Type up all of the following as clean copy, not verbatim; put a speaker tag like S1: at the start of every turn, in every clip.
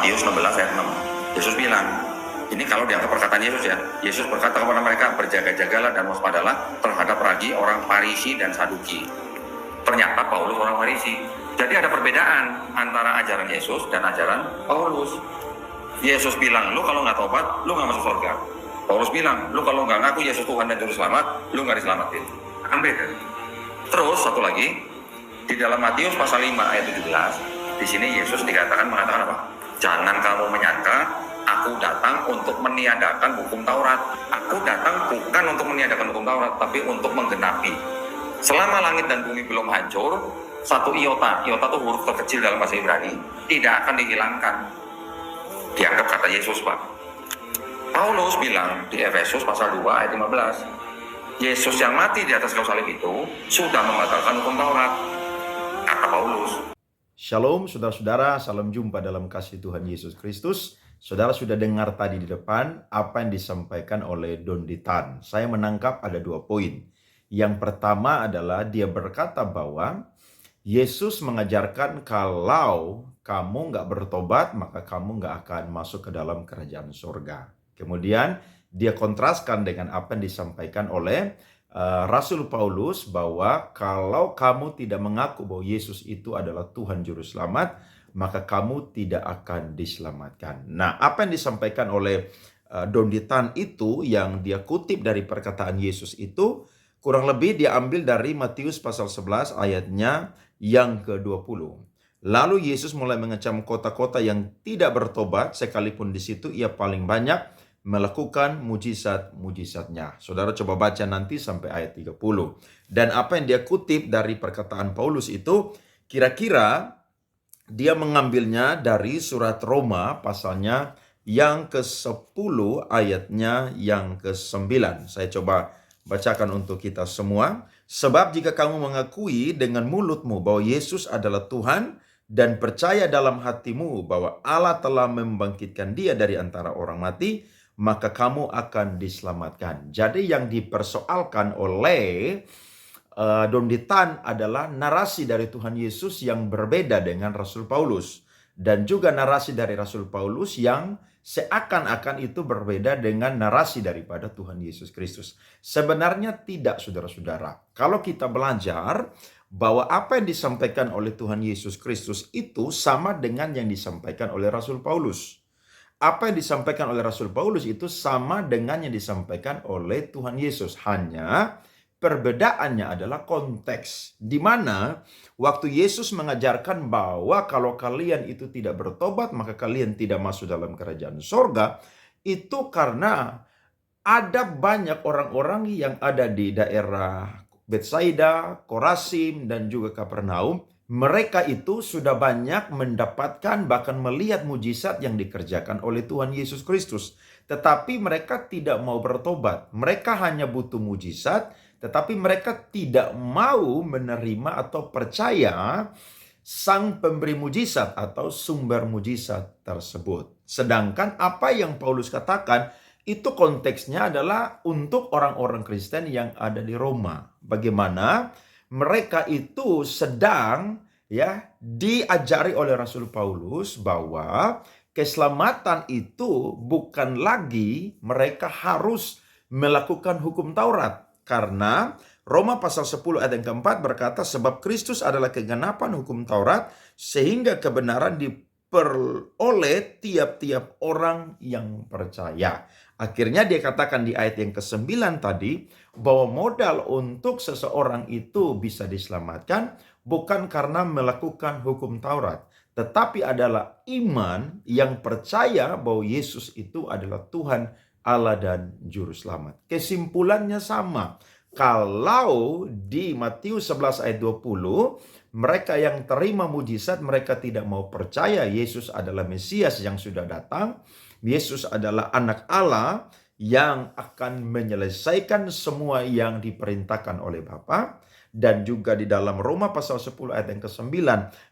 S1: Matius 16 ayat 6. Yesus bilang, ini kalau dianggap perkataan Yesus ya. Yesus berkata kepada mereka, berjaga-jagalah dan waspadalah terhadap ragi orang Farisi dan Saduki. Ternyata Paulus orang Farisi. Jadi ada perbedaan antara ajaran Yesus dan ajaran Paulus. Yesus bilang, lu kalau nggak tobat, lu nggak masuk surga. Paulus bilang, lu kalau nggak ngaku Yesus Tuhan dan Juru Selamat, lu nggak diselamatin. Kan beda. Terus satu lagi, di dalam Matius pasal 5 ayat 17, di sini Yesus mengatakan apa? Jangan kamu menyangka aku datang untuk meniadakan hukum Taurat. Aku datang bukan untuk meniadakan hukum Taurat, tapi untuk menggenapi. Selama langit dan bumi belum hancur, satu iota itu huruf terkecil dalam bahasa Ibrani, tidak akan dihilangkan. Dianggap kata Yesus, Pak. Paulus bilang di Efesus pasal 2 ayat 15, Yesus yang mati di atas kayu salib itu sudah membatalkan hukum Taurat, kata Paulus.
S2: Shalom saudara-saudara, salam jumpa dalam kasih Tuhan Yesus Kristus. Saudara sudah dengar tadi di depan apa yang disampaikan oleh Don Ditan. Saya menangkap ada 2 poin. Yang pertama adalah dia berkata bahwa Yesus mengajarkan kalau kamu nggak bertobat maka kamu nggak akan masuk ke dalam kerajaan surga. Kemudian dia kontraskan dengan apa yang disampaikan oleh Rasul Paulus bahwa kalau kamu tidak mengaku bahwa Yesus itu adalah Tuhan Juru Selamat, maka kamu tidak akan diselamatkan. Nah, apa yang disampaikan oleh Don Ditan itu yang dia kutip dari perkataan Yesus itu kurang lebih diambil dari Matius pasal 11 ayatnya yang ke-20. Lalu Yesus mulai mengecam kota-kota yang tidak bertobat, sekalipun di situ ia paling banyak melakukan mujizat-mujizatnya. Saudara coba baca nanti sampai ayat 30. Dan apa yang dia kutip dari perkataan Paulus itu, kira-kira dia mengambilnya dari surat Roma pasalnya yang ke-10 ayatnya yang ke-9. Saya coba bacakan untuk kita semua. Sebab jika kamu mengakui dengan mulutmu bahwa Yesus adalah Tuhan dan percaya dalam hatimu bahwa Allah telah membangkitkan dia dari antara orang mati, maka kamu akan diselamatkan. Jadi yang dipersoalkan oleh Don Ditan adalah narasi dari Tuhan Yesus yang berbeda dengan Rasul Paulus. Dan juga narasi dari Rasul Paulus yang seakan-akan itu berbeda dengan narasi daripada Tuhan Yesus Kristus. Sebenarnya tidak, saudara-saudara. Kalau kita belajar bahwa apa yang disampaikan oleh Tuhan Yesus Kristus itu sama dengan yang disampaikan oleh Rasul Paulus. Apa yang disampaikan oleh Rasul Paulus itu sama dengan yang disampaikan oleh Tuhan Yesus. Hanya perbedaannya adalah konteks. Di mana waktu Yesus mengajarkan bahwa kalau kalian itu tidak bertobat, maka kalian tidak masuk dalam kerajaan sorga. Itu karena ada banyak orang-orang yang ada di daerah Betsaida, Korasim, dan juga Kapernaum. Mereka itu sudah banyak mendapatkan bahkan melihat mujizat yang dikerjakan oleh Tuhan Yesus Kristus. Tetapi mereka tidak mau bertobat. Mereka hanya butuh mujizat, tetapi mereka tidak mau menerima atau percaya sang pemberi mujizat atau sumber mujizat tersebut. Sedangkan apa yang Paulus katakan itu konteksnya adalah untuk orang-orang Kristen yang ada di Roma. Bagaimana mereka itu sedang diajari oleh Rasul Paulus bahwa keselamatan itu bukan lagi mereka harus melakukan hukum Taurat. Karena Roma pasal 10 ayat yang keempat berkata, sebab Kristus adalah kegenapan hukum Taurat sehingga kebenaran diperoleh tiap-tiap orang yang percaya. Akhirnya dia katakan di ayat yang ke-9 tadi bahwa modal untuk seseorang itu bisa diselamatkan bukan karena melakukan hukum Taurat, tetapi adalah iman yang percaya bahwa Yesus itu adalah Tuhan, Allah dan Juru Selamat. Kesimpulannya sama. Kalau di Matius 11 ayat 20, mereka yang terima mujizat, mereka tidak mau percaya Yesus adalah Mesias yang sudah datang. Yesus adalah anak Allah yang akan menyelesaikan semua yang diperintahkan oleh Bapa. Dan juga di dalam Roma pasal 10 ayat yang ke-9,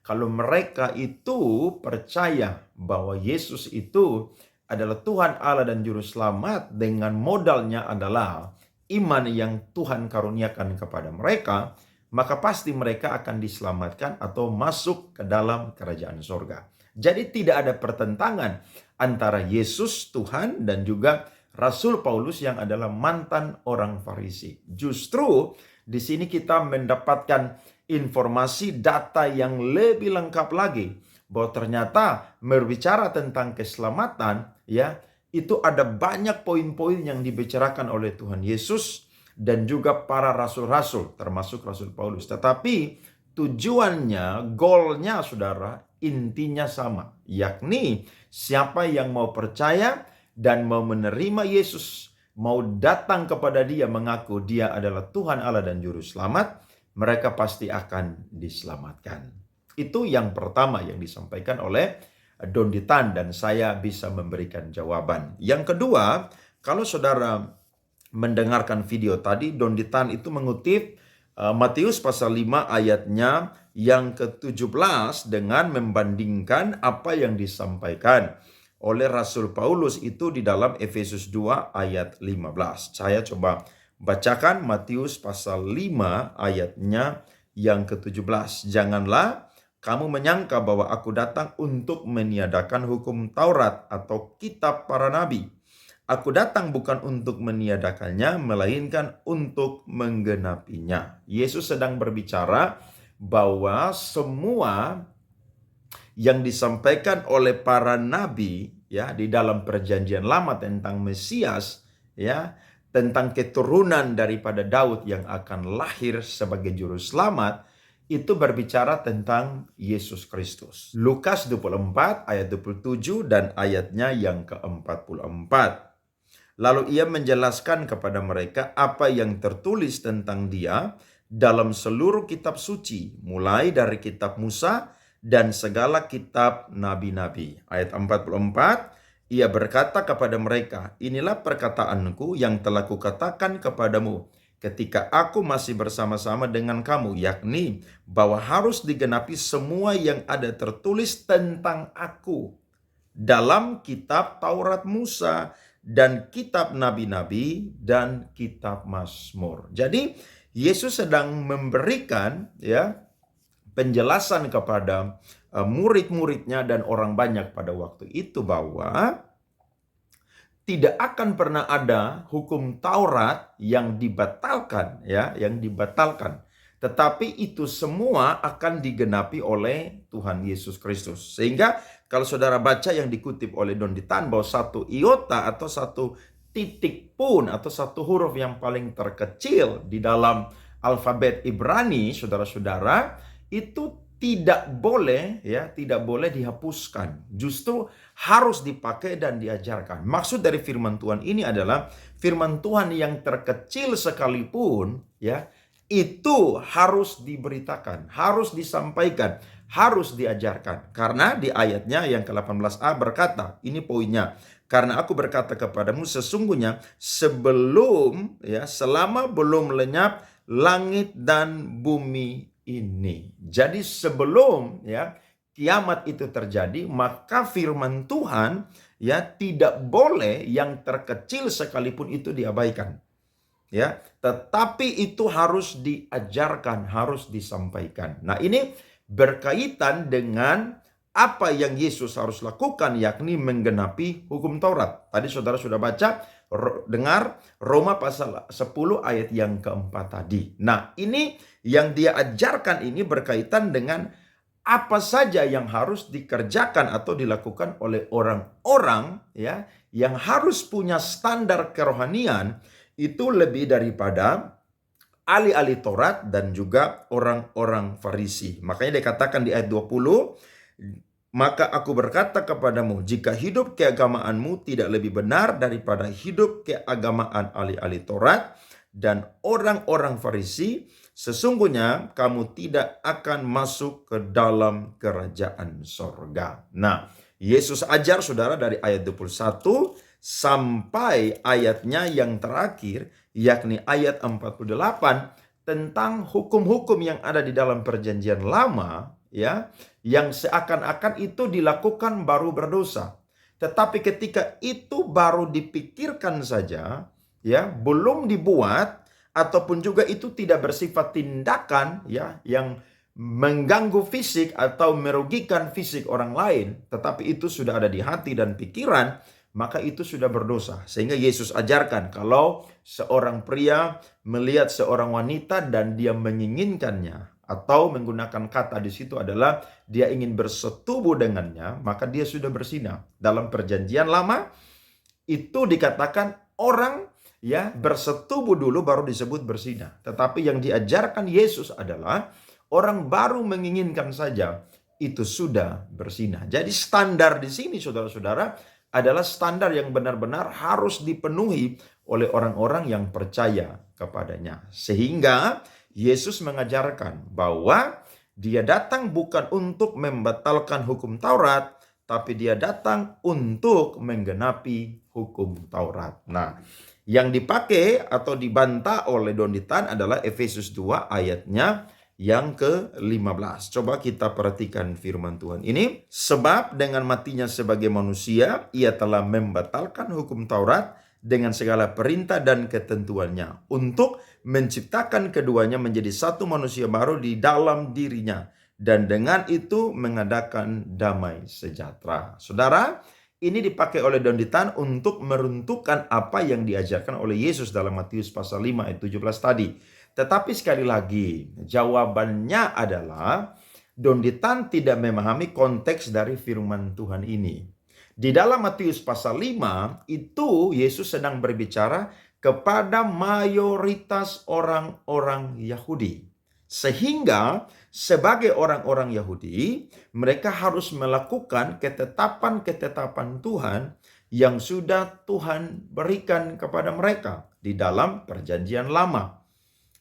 S2: kalau mereka itu percaya bahwa Yesus itu adalah Tuhan Allah dan Juru Selamat, dengan modalnya adalah iman yang Tuhan karuniakan kepada mereka, maka pasti mereka akan diselamatkan atau masuk ke dalam kerajaan surga. Jadi tidak ada pertentangan antara Yesus Tuhan dan juga Rasul Paulus yang adalah mantan orang Farisi. Justru di sini kita mendapatkan informasi data yang lebih lengkap lagi bahwa ternyata berbicara tentang keselamatan, ya, itu ada banyak poin-poin yang dibicarakan oleh Tuhan Yesus dan juga para rasul-rasul, termasuk Rasul Paulus. Tetapi tujuannya, goalnya saudara, intinya sama. Yakni siapa yang mau percaya dan mau menerima Yesus, mau datang kepada dia mengaku dia adalah Tuhan Allah dan Juru Selamat, mereka pasti akan diselamatkan. Itu yang pertama yang disampaikan oleh Dondi Tan dan saya bisa memberikan jawaban. Yang kedua, kalau saudara mendengarkan video tadi, Dondi Tan itu mengutip Matius pasal 5 ayatnya yang ke-17 dengan membandingkan apa yang disampaikan oleh Rasul Paulus itu di dalam Efesus 2 ayat 15. Saya coba bacakan Matius pasal 5 ayatnya yang ke-17. Janganlah kamu menyangka bahwa aku datang untuk meniadakan hukum Taurat atau kitab para nabi. Aku datang bukan untuk meniadakannya, melainkan untuk menggenapinya. Yesus sedang berbicara bahwa semua yang disampaikan oleh para nabi, ya, di dalam perjanjian lama tentang Mesias, ya, tentang keturunan daripada Daud yang akan lahir sebagai juru selamat, itu berbicara tentang Yesus Kristus. Lukas 24 ayat 27 dan ayatnya yang ke-44. Lalu ia menjelaskan kepada mereka apa yang tertulis tentang dia dalam seluruh kitab suci, mulai dari kitab Musa dan segala kitab nabi-nabi. Ayat 44, ia berkata kepada mereka, inilah perkataanku yang telah kukatakan kepadamu ketika aku masih bersama-sama dengan kamu, yakni bahwa harus digenapi semua yang ada tertulis tentang aku dalam kitab Taurat Musa dan kitab nabi-nabi dan kitab Mazmur. Jadi Yesus sedang memberikan, ya, penjelasan kepada murid-muridnya dan orang banyak pada waktu itu bahwa tidak akan pernah ada hukum Taurat yang dibatalkan, ya, yang dibatalkan. Tetapi itu semua akan digenapi oleh Tuhan Yesus Kristus. Sehingga kalau saudara baca yang dikutip oleh Dondi Tan bahwa satu iota atau satu titik pun atau satu huruf yang paling terkecil di dalam alfabet Ibrani, saudara-saudara, itu tidak boleh, ya, tidak boleh dihapuskan. Justru harus dipakai dan diajarkan. Maksud dari firman Tuhan ini adalah firman Tuhan yang terkecil sekalipun, ya, itu harus diberitakan, harus disampaikan, harus diajarkan. Karena di ayatnya yang ke-18a berkata, ini poinnya, karena aku berkata kepadamu sesungguhnya sebelum, ya, selama belum lenyap langit dan bumi ini. Jadi sebelum, ya, kiamat itu terjadi, maka firman Tuhan, ya, tidak boleh yang terkecil sekalipun itu diabaikan. Ya, tetapi itu harus diajarkan, harus disampaikan. Nah, ini berkaitan dengan apa yang Yesus harus lakukan, yakni menggenapi hukum Taurat. Tadi saudara sudah baca, dengar Roma pasal 10 ayat yang keempat tadi. Nah, ini yang dia ajarkan ini berkaitan dengan apa saja yang harus dikerjakan atau dilakukan oleh orang-orang, ya, yang harus punya standar kerohanian itu lebih daripada ahli-ahli Taurat dan juga orang-orang Farisi. Makanya dikatakan di ayat 20, maka aku berkata kepadamu, jika hidup keagamaanmu tidak lebih benar daripada hidup keagamaan ahli-ahli Taurat dan orang-orang Farisi, sesungguhnya kamu tidak akan masuk ke dalam kerajaan sorga. Nah, Yesus ajar saudara dari ayat 21 sampai ayatnya yang terakhir, yakni ayat 48, tentang hukum-hukum yang ada di dalam perjanjian lama, ya, yang seakan-akan itu dilakukan baru berdosa. Tetapi ketika itu baru dipikirkan saja, ya, belum dibuat, ataupun juga itu tidak bersifat tindakan, ya, yang mengganggu fisik atau merugikan fisik orang lain, tetapi itu sudah ada di hati dan pikiran, maka itu sudah berdosa. Sehingga Yesus ajarkan kalau seorang pria melihat seorang wanita dan dia menginginkannya, atau menggunakan kata di situ adalah dia ingin bersetubuh dengannya, maka dia sudah berzina. Dalam perjanjian lama itu dikatakan orang bersetubuh dulu baru disebut berzina. Tetapi yang diajarkan Yesus adalah orang baru menginginkan saja itu sudah berzina. Jadi standar di sini saudara-saudara adalah standar yang benar-benar harus dipenuhi oleh orang-orang yang percaya kepadanya. Sehingga Yesus mengajarkan bahwa dia datang bukan untuk membatalkan hukum Taurat, tapi dia datang untuk menggenapi hukum Taurat. Nah, yang dipakai atau dibantah oleh Donditan adalah Efesus 2 ayatnya yang ke-15. Coba kita perhatikan firman Tuhan ini. Sebab dengan matinya sebagai manusia, ia telah membatalkan hukum Taurat dengan segala perintah dan ketentuannya, untuk menciptakan keduanya menjadi satu manusia baru di dalam dirinya, dan dengan itu mengadakan damai sejahtera. Saudara, ini dipakai oleh Donditan untuk meruntuhkan apa yang diajarkan oleh Yesus dalam Matius pasal 5 ayat 17 tadi. Tetapi sekali lagi, jawabannya adalah Donditan tidak memahami konteks dari firman Tuhan ini. Di dalam Matius pasal 5 itu Yesus sedang berbicara kepada mayoritas orang-orang Yahudi. Sehingga sebagai orang-orang Yahudi, mereka harus melakukan ketetapan-ketetapan Tuhan yang sudah Tuhan berikan kepada mereka di dalam perjanjian lama.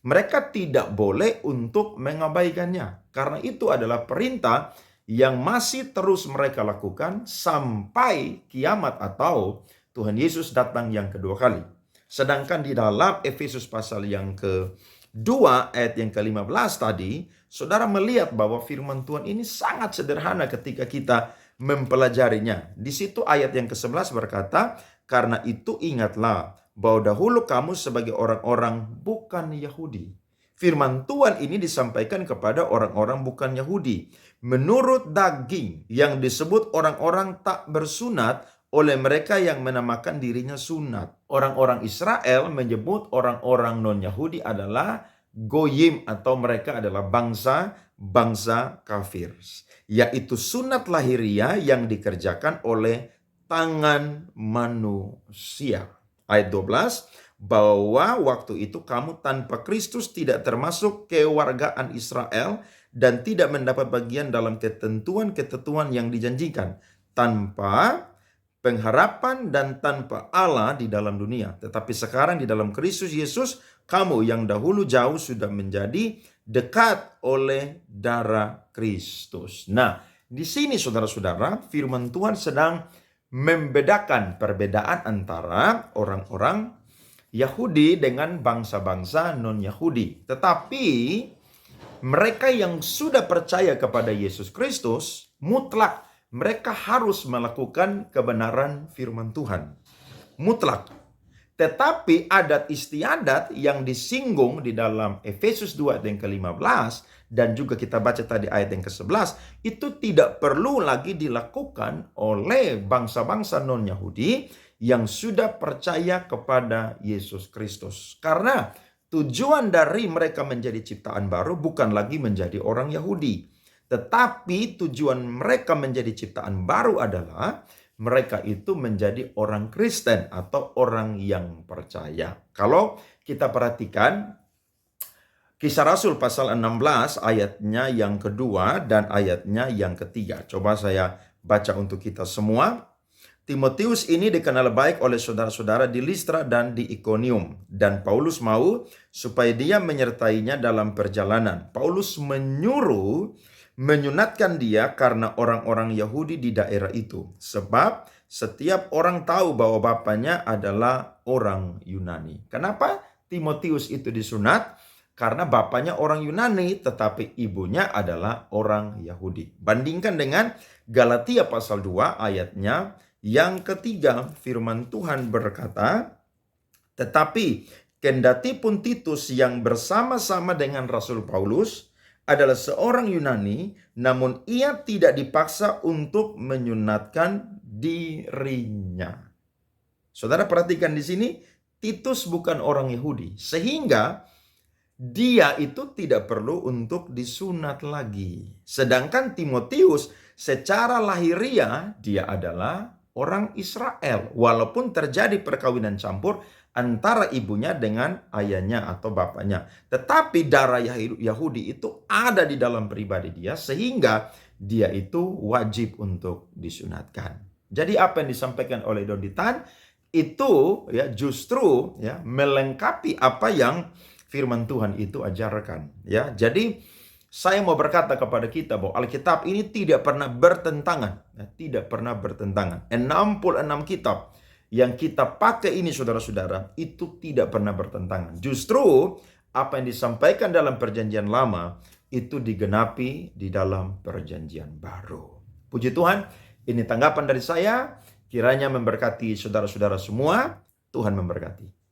S2: Mereka tidak boleh untuk mengabaikannya, karena itu adalah perintah yang masih terus mereka lakukan sampai kiamat atau Tuhan Yesus datang yang kedua kali. Sedangkan di dalam Efesus pasal yang ke-2 ayat yang ke-15 tadi, saudara melihat bahwa firman Tuhan ini sangat sederhana ketika kita mempelajarinya. Di situ ayat yang ke-11 berkata, karena itu ingatlah bahwa dahulu kamu sebagai orang-orang bukan Yahudi. Firman Tuhan ini disampaikan kepada orang-orang bukan Yahudi. Menurut daging yang disebut orang-orang tak bersunat oleh mereka yang menamakan dirinya sunat. Orang-orang Israel menyebut orang-orang non-Yahudi adalah goyim atau mereka adalah bangsa kafir. Yaitu sunat lahiriah yang dikerjakan oleh tangan manusia. Ayat 12, bahwa waktu itu kamu tanpa Kristus tidak termasuk kewargaan Israel dan tidak mendapat bagian dalam ketentuan-ketentuan yang dijanjikan, tanpa pengharapan dan tanpa Allah di dalam dunia. Tetapi sekarang di dalam Kristus Yesus, kamu yang dahulu jauh sudah menjadi dekat oleh darah Kristus. Nah, di sini saudara-saudara, firman Tuhan sedang membedakan perbedaan antara orang-orang Yahudi dengan bangsa-bangsa non-Yahudi. Tetapi mereka yang sudah percaya kepada Yesus Kristus, mutlak mereka harus melakukan kebenaran firman Tuhan. Mutlak. Tetapi adat istiadat yang disinggung di dalam Efesus 2 ayat yang ke-15 dan juga kita baca tadi ayat yang ke-11, itu tidak perlu lagi dilakukan oleh bangsa-bangsa non-Yahudi yang sudah percaya kepada Yesus Kristus. Karena tujuan dari mereka menjadi ciptaan baru bukan lagi menjadi orang Yahudi. Tetapi tujuan mereka menjadi ciptaan baru adalah mereka itu menjadi orang Kristen atau orang yang percaya. Kalau kita perhatikan Kisah Rasul pasal 16 ayatnya yang kedua dan ayatnya yang ketiga. Coba saya baca untuk kita semua. Timotius ini dikenal baik oleh saudara-saudara di Listra dan di Ikonium. Dan Paulus mau supaya dia menyertainya dalam perjalanan. Paulus menyunatkan dia karena orang-orang Yahudi di daerah itu. Sebab setiap orang tahu bahwa bapaknya adalah orang Yunani. Kenapa Timotius itu disunat? Karena bapaknya orang Yunani tetapi ibunya adalah orang Yahudi. Bandingkan dengan Galatia pasal 2 ayatnya yang ketiga, firman Tuhan berkata, tetapi kendati pun Titus yang bersama-sama dengan Rasul Paulus adalah seorang Yunani, namun ia tidak dipaksa untuk menyunatkan dirinya. Saudara perhatikan di sini, Titus bukan orang Yahudi, sehingga dia itu tidak perlu untuk disunat lagi. Sedangkan Timotius secara lahiriah dia adalah orang Israel, walaupun terjadi perkawinan campur antara ibunya dengan ayahnya atau bapaknya. Tetapi darah Yahudi itu ada di dalam pribadi dia, sehingga dia itu wajib untuk disunatkan. Jadi apa yang disampaikan oleh Donditan itu ya justru ya melengkapi apa yang firman Tuhan itu ajarkan ya. Jadi saya mau berkata kepada kita bahwa Alkitab ini tidak pernah bertentangan, ya, tidak pernah bertentangan. 66 kitab yang kita pakai ini saudara-saudara itu tidak pernah bertentangan. Justru apa yang disampaikan dalam perjanjian lama itu digenapi di dalam perjanjian baru. Puji Tuhan, ini tanggapan dari saya. Kiranya memberkati saudara-saudara semua. Tuhan memberkati.